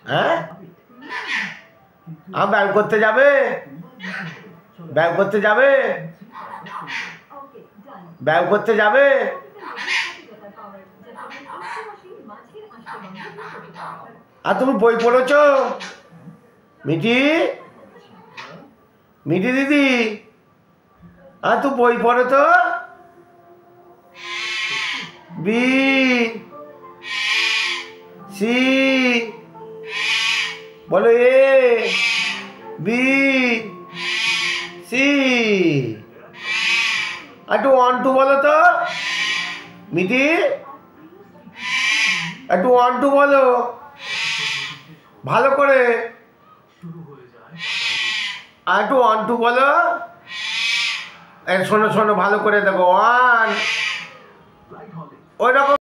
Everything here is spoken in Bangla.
হ্যাঁ ব্যায়াম করতে যাবে ব্যায়াম করতে যাবে ব্যায়াম করতে যাবে আর তুমি বই পড়েছো মিটি মিটি দিদি আর তুই বই পড়ো তো বি সি বলো এ বি সি একটু 1 2 বলো তো মিটি একটু 1 2 বলো ভালো করে আর একটু 1 2 বলো শোনো শোনো ভালো করে দেখো 1 ওই রকম